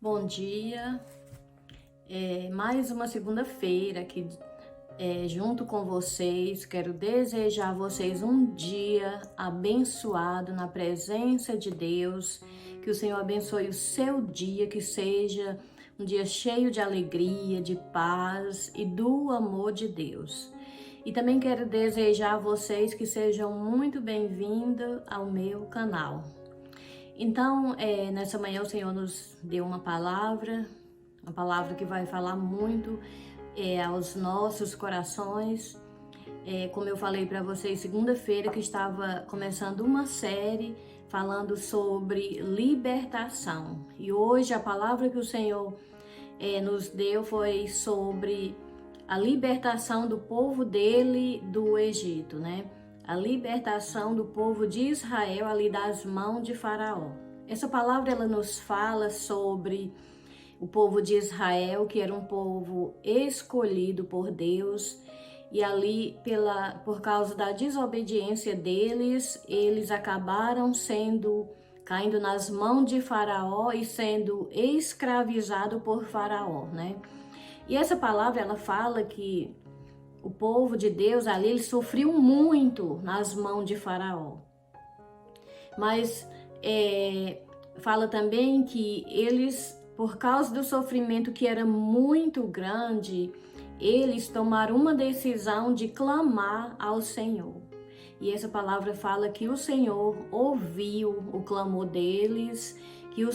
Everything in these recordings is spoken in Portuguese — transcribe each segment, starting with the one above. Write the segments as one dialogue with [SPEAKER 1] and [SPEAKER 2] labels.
[SPEAKER 1] Bom dia, mais uma segunda-feira aqui junto com vocês. Quero desejar a vocês um dia abençoado na presença de Deus, que o Senhor abençoe o seu dia, que seja um dia cheio de alegria, de paz e do amor de Deus. E também quero desejar a vocês que sejam muito bem-vindos ao meu canal. Então, nessa manhã o Senhor nos deu uma palavra que vai falar muito aos nossos corações. Como eu falei para vocês segunda-feira, que estava começando uma série falando sobre libertação. E hoje a palavra que o Senhor nos deu foi sobre a libertação do povo dele do Egito, né? A libertação do povo de Israel ali das mãos de Faraó. Essa palavra ela nos fala sobre o povo de Israel, que era um povo escolhido por Deus, e ali por causa da desobediência deles, eles acabaram caindo nas mãos de Faraó e sendo escravizados por Faraó, né? E essa palavra ela fala que o povo de Deus ali, ele sofreu muito nas mãos de Faraó. Mas fala também que eles, por causa do sofrimento que era muito grande, eles tomaram uma decisão de clamar ao Senhor. E essa palavra fala que o Senhor ouviu o clamor deles, que o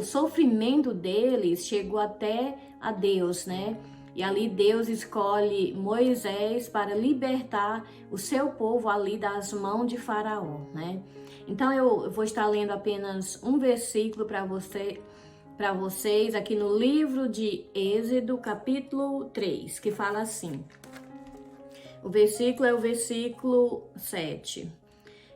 [SPEAKER 1] sofrimento deles chegou até a Deus, né? E ali Deus escolhe Moisés para libertar o seu povo ali das mãos de Faraó, né? Então eu vou estar lendo apenas um versículo para vocês aqui no livro de Êxodo, capítulo 3, que fala assim. O versículo é o versículo 7,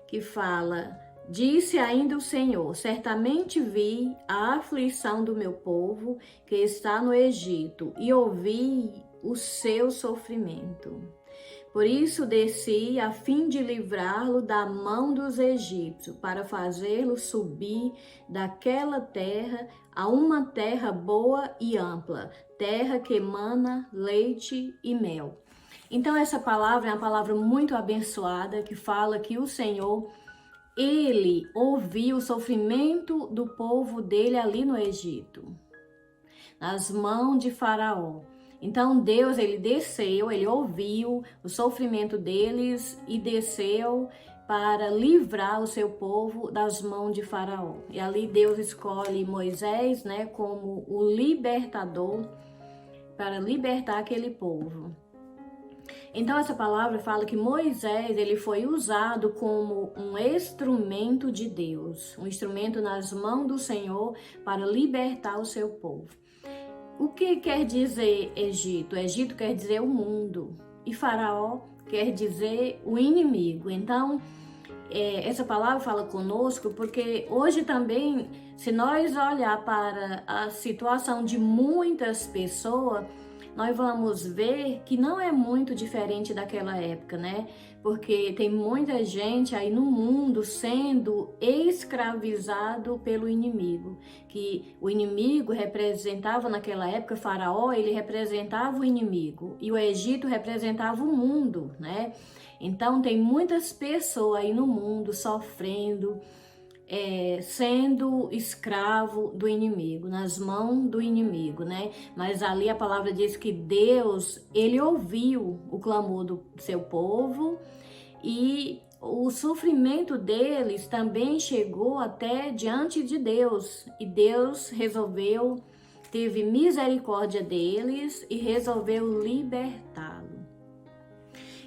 [SPEAKER 1] que fala: Disse ainda o Senhor, certamente vi a aflição do meu povo que está no Egito e ouvi o seu sofrimento. Por isso desci a fim de livrá-lo da mão dos egípcios, para fazê-lo subir daquela terra a uma terra boa e ampla, terra que emana leite e mel. Então essa palavra é uma palavra muito abençoada, que fala que o Senhor, ele ouviu o sofrimento do povo dele ali no Egito, nas mãos de Faraó. Então Deus, ele desceu, ele ouviu o sofrimento deles e desceu para livrar o seu povo das mãos de Faraó. E ali Deus escolhe Moisés, né, como o libertador para libertar aquele povo. Então essa palavra fala que Moisés, ele foi usado como um instrumento de Deus, um instrumento nas mãos do Senhor para libertar o seu povo. O que quer dizer Egito? Egito quer dizer o mundo e Faraó quer dizer o inimigo. Então essa palavra fala conosco porque hoje também, se nós olhar para a situação de muitas pessoas, nós vamos ver que não é muito diferente daquela época, né? Porque tem muita gente aí no mundo sendo escravizado pelo inimigo. Que o inimigo representava naquela época, Faraó, ele representava o inimigo. E o Egito representava o mundo, né? Então tem muitas pessoas aí no mundo sofrendo, sendo escravo do inimigo, nas mãos do inimigo, né? Mas ali a palavra diz que Deus, ele ouviu o clamor do seu povo e o sofrimento deles também chegou até diante de Deus. E Deus teve misericórdia deles e resolveu libertá-lo.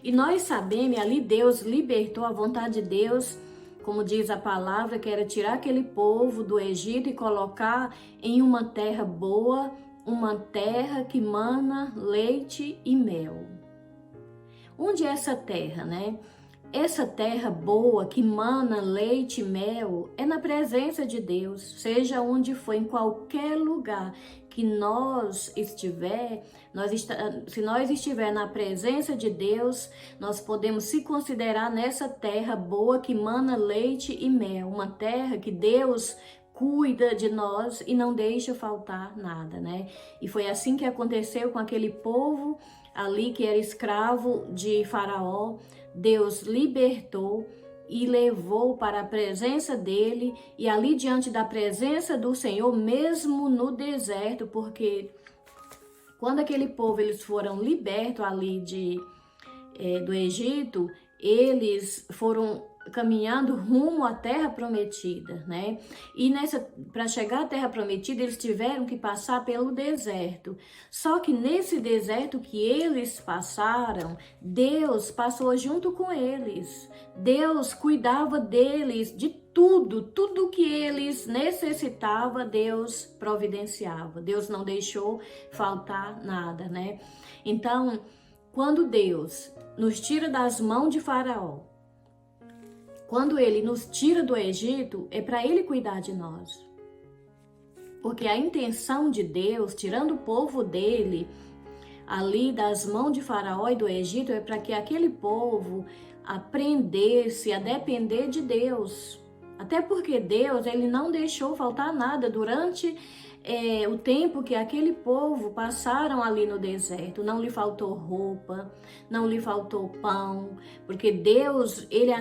[SPEAKER 1] E nós sabemos, ali Deus libertou, a vontade de Deus, como diz a palavra, que era tirar aquele povo do Egito e colocar em uma terra boa, uma terra que mana leite e mel. Onde é essa terra, né? Essa terra boa que mana leite e mel é na presença de Deus, seja onde for, em qualquer lugar que nós estiver, se nós estiver na presença de Deus, nós podemos se considerar nessa terra boa que mana leite e mel, uma terra que Deus cuida de nós e não deixa faltar nada, né? E foi assim que aconteceu com aquele povo ali que era escravo de Faraó. Deus libertou e levou para a presença dele, e ali diante da presença do Senhor, mesmo no deserto, porque quando aquele povo eles foram libertos ali do Egito, eles foram caminhando rumo à terra prometida, né? E para chegar à terra prometida, eles tiveram que passar pelo deserto. Só que nesse deserto que eles passaram, Deus passou junto com eles. Deus cuidava deles, de tudo que eles necessitavam, Deus providenciava. Deus não deixou faltar nada, né? Então, quando Deus nos tira das mãos de Faraó, quando ele nos tira do Egito, é para ele cuidar de nós. Porque a intenção de Deus, tirando o povo dele ali das mãos de Faraó e do Egito, é para que aquele povo aprendesse a depender de Deus. Até porque Deus, ele não deixou faltar nada durante o tempo que aquele povo passaram ali no deserto. Não lhe faltou roupa, não lhe faltou pão, porque Deus, ele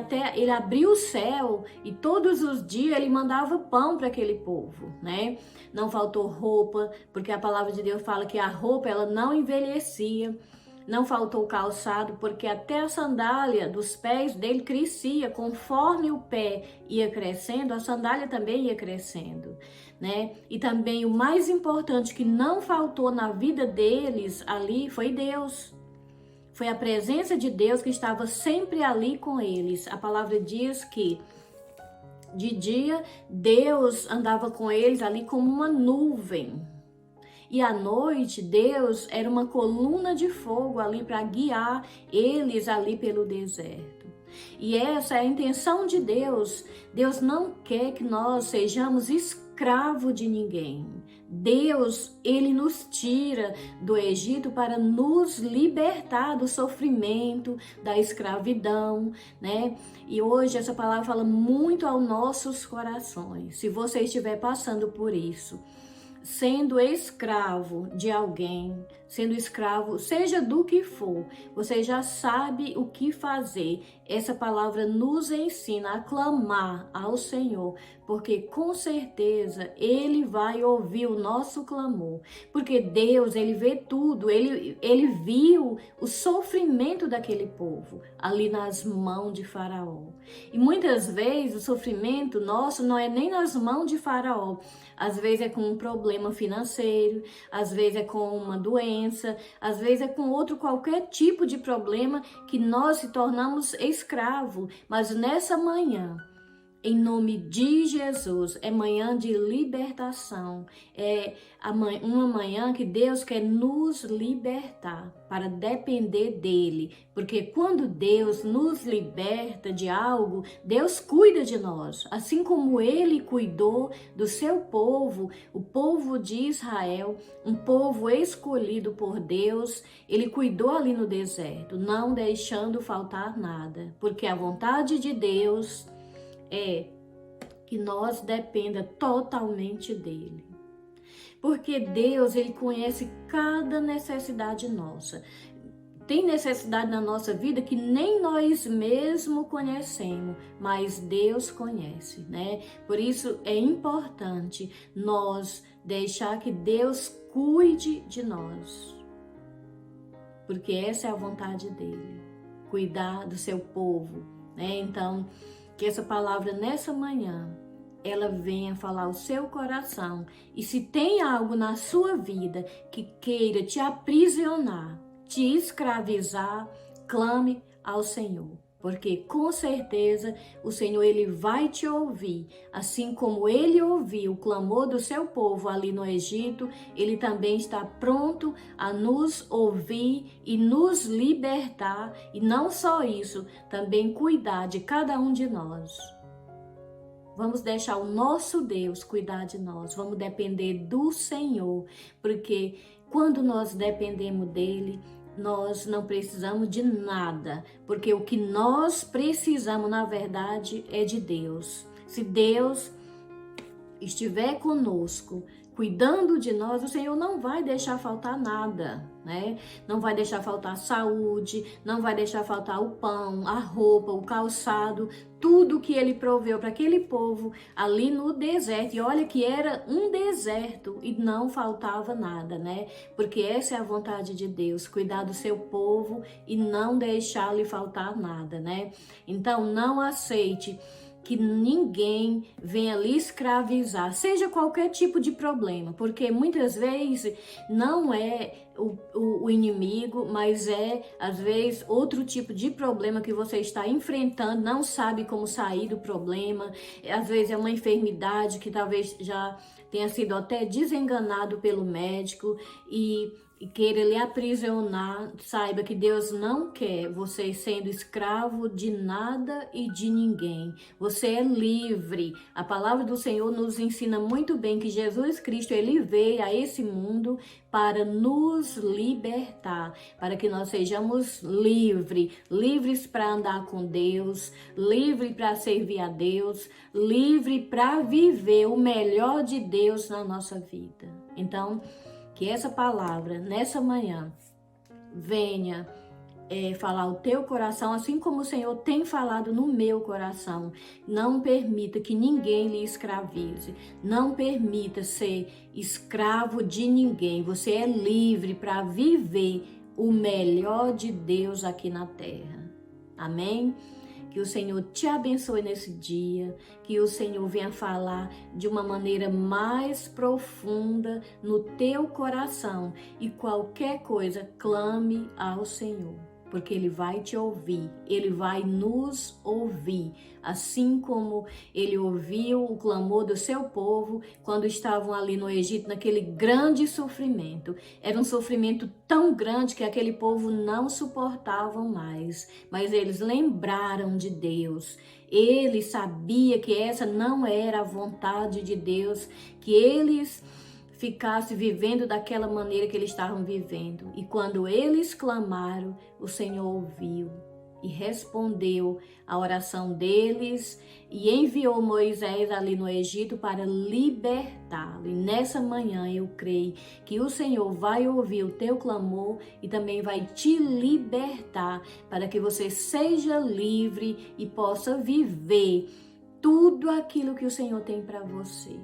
[SPEAKER 1] abriu o céu e todos os dias ele mandava pão para aquele povo, né? Não faltou roupa, porque a palavra de Deus fala que a roupa ela não envelhecia. Não faltou calçado, porque até a sandália dos pés dele crescia. Conforme o pé ia crescendo, a sandália também ia crescendo, né? E também o mais importante que não faltou na vida deles ali foi Deus. Foi a presença de Deus que estava sempre ali com eles. A palavra diz que de dia Deus andava com eles ali como uma nuvem. E à noite, Deus era uma coluna de fogo ali para guiar eles ali pelo deserto. E essa é a intenção de Deus. Deus não quer que nós sejamos escravos de ninguém. Deus, ele nos tira do Egito para nos libertar do sofrimento, da escravidão, né? E hoje essa palavra fala muito aos nossos corações. Se você estiver passando por isso, sendo escravo de alguém, sendo escravo, seja do que for, você já sabe o que fazer. Essa palavra nos ensina a clamar ao Senhor, porque com certeza Ele vai ouvir o nosso clamor, porque Deus, Ele vê tudo, Ele viu o sofrimento daquele povo ali nas mãos de Faraó. E muitas vezes o sofrimento nosso não é nem nas mãos de Faraó, às vezes é com um problema financeiro, às vezes é com uma doença, às vezes é com outro qualquer tipo de problema que nós se tornamos escravos. Mas nessa manhã, em nome de Jesus, é manhã de libertação, é uma manhã que Deus quer nos libertar para depender dEle, porque quando Deus nos liberta de algo, Deus cuida de nós, assim como Ele cuidou do seu povo, o povo de Israel, um povo escolhido por Deus. Ele cuidou ali no deserto, não deixando faltar nada, porque a vontade de Deus é que nós dependa totalmente dele. Porque Deus, ele conhece cada necessidade nossa. Tem necessidade na nossa vida que nem nós mesmos conhecemos, mas Deus conhece, né? Por isso é importante nós deixar que Deus cuide de nós. Porque essa é a vontade dele, cuidar do seu povo, né? Então, que essa palavra nessa manhã, ela venha falar ao seu coração. E se tem algo na sua vida que queira te aprisionar, te escravizar, clame ao Senhor. Porque com certeza o Senhor, ele vai te ouvir. Assim como ele ouviu o clamor do seu povo ali no Egito, ele também está pronto a nos ouvir e nos libertar. E não só isso, também cuidar de cada um de nós. Vamos deixar o nosso Deus cuidar de nós. Vamos depender do Senhor. Porque quando nós dependemos dele, nós não precisamos de nada, porque o que nós precisamos, na verdade, é de Deus. Se Deus, estiver conosco, cuidando de nós, o Senhor não vai deixar faltar nada, né? Não vai deixar faltar saúde, não vai deixar faltar o pão, a roupa, o calçado, tudo que Ele proveu para aquele povo ali no deserto. E olha que era um deserto e não faltava nada, né? Porque essa é a vontade de Deus, cuidar do seu povo e não deixar lhe faltar nada, né? Então não aceite que ninguém venha lhe escravizar, seja qualquer tipo de problema, porque muitas vezes não é o inimigo, mas é, às vezes, outro tipo de problema que você está enfrentando, não sabe como sair do problema, às vezes é uma enfermidade que talvez já tenha sido até desenganado pelo médico e queira lhe aprisionar. Saiba que Deus não quer você sendo escravo de nada e de ninguém. Você é livre. A palavra do Senhor nos ensina muito bem que Jesus Cristo, Ele veio a esse mundo para nos libertar, para que nós sejamos livres para andar com Deus, livre para servir a Deus, livre para viver o melhor de Deus na nossa vida. Então, que essa palavra, nessa manhã, venha falar o teu coração, assim como o Senhor tem falado no meu coração. Não permita que ninguém lhe escravize. Não permita ser escravo de ninguém. Você é livre para viver o melhor de Deus aqui na terra. Amém? Que o Senhor te abençoe nesse dia, que o Senhor venha falar de uma maneira mais profunda no teu coração e qualquer coisa, clame ao Senhor, porque Ele vai te ouvir, Ele vai nos ouvir, assim como Ele ouviu o clamor do seu povo quando estavam ali no Egito, naquele grande sofrimento. Era um sofrimento tão grande que aquele povo não suportavam mais, mas eles lembraram de Deus. Eles sabiam que essa não era a vontade de Deus, que eles ficasse vivendo daquela maneira que eles estavam vivendo. E quando eles clamaram, o Senhor ouviu e respondeu a oração deles e enviou Moisés ali no Egito para libertá-lo. E nessa manhã eu creio que o Senhor vai ouvir o teu clamor e também vai te libertar para que você seja livre e possa viver tudo aquilo que o Senhor tem para você.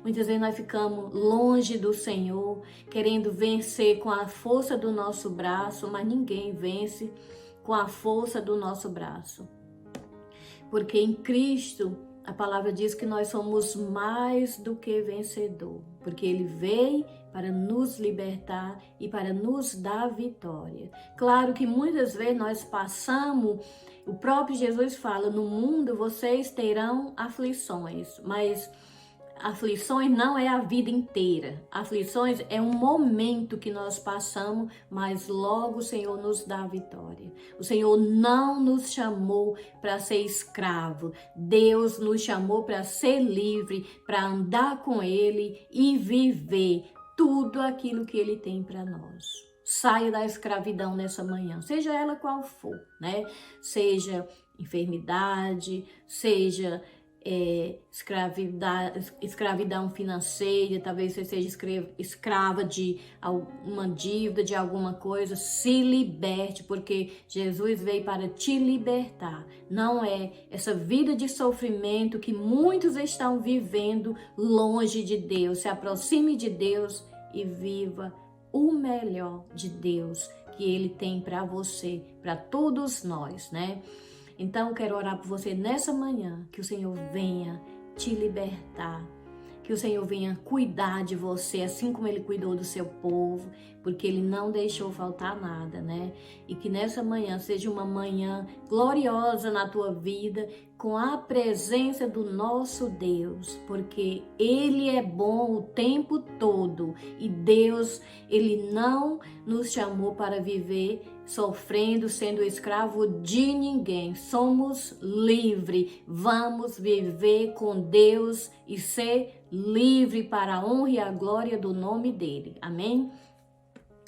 [SPEAKER 1] Muitas vezes nós ficamos longe do Senhor, querendo vencer com a força do nosso braço, mas ninguém vence com a força do nosso braço. Porque em Cristo, a palavra diz que nós somos mais do que vencedor, porque Ele veio para nos libertar e para nos dar vitória. Claro que muitas vezes nós passamos, o próprio Jesus fala, no mundo vocês terão aflições, mas aflições não é a vida inteira. Aflições é um momento que nós passamos, mas logo o Senhor nos dá a vitória. O Senhor não nos chamou para ser escravo. Deus nos chamou para ser livre, para andar com Ele e viver tudo aquilo que Ele tem para nós. Saia da escravidão nessa manhã, seja ela qual for, né? Seja enfermidade, seja escravidão financeira, talvez você seja escrava de uma dívida, de alguma coisa. Se liberte, porque Jesus veio para te libertar. Não é essa vida de sofrimento que muitos estão vivendo longe de Deus. Se aproxime de Deus e viva o melhor de Deus que Ele tem para você, para todos nós, né? Então, eu quero orar por você nessa manhã, que o Senhor venha te libertar, que o Senhor venha cuidar de você, assim como Ele cuidou do seu povo, porque Ele não deixou faltar nada, né? E que nessa manhã seja uma manhã gloriosa na tua vida, com a presença do nosso Deus, porque Ele é bom o tempo todo e Deus, Ele não nos chamou para viver sofrendo, sendo escravo de ninguém. Somos livres, vamos viver com Deus e ser livre para a honra e a glória do nome dEle. Amém?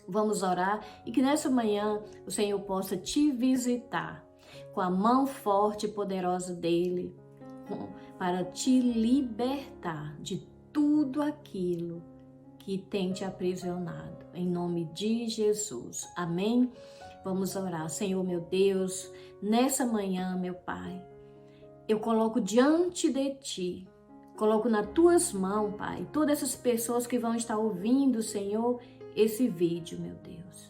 [SPEAKER 1] Vamos orar e que nessa manhã o Senhor possa te visitar com a mão forte e poderosa dEle, para te libertar de tudo aquilo que tem te aprisionado. Em nome de Jesus. Amém? Vamos orar. Senhor, meu Deus, nessa manhã, meu Pai, eu coloco diante de Ti, coloco nas Tuas mãos, Pai, todas essas pessoas que vão estar ouvindo, Senhor, esse vídeo, meu Deus.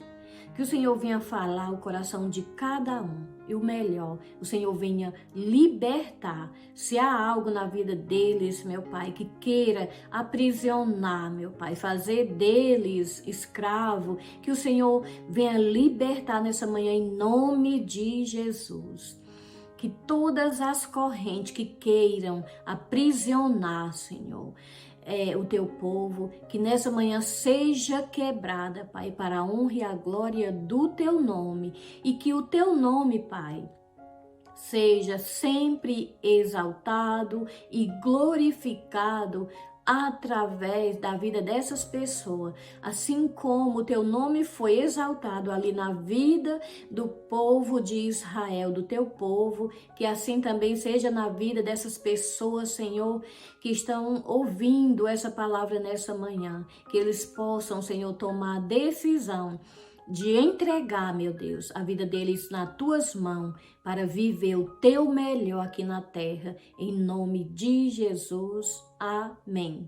[SPEAKER 1] Que o Senhor venha falar o coração de cada um. E o melhor, o Senhor venha libertar. Se há algo na vida deles, meu Pai, que queira aprisionar, meu Pai, fazer deles escravo, que o Senhor venha libertar nessa manhã em nome de Jesus. Que todas as correntes que queiram aprisionar, Senhor, o teu povo, que nessa manhã seja quebrada, Pai, para a honra e a glória do teu nome, e que o teu nome, Pai, seja sempre exaltado e glorificado através da vida dessas pessoas, assim como o teu nome foi exaltado ali na vida do povo de Israel, do teu povo, que assim também seja na vida dessas pessoas, Senhor, que estão ouvindo essa palavra nessa manhã, que eles possam, Senhor, tomar a decisão de entregar, meu Deus, a vida deles nas tuas mãos para viver o teu melhor aqui na terra, em nome de Jesus. Amém.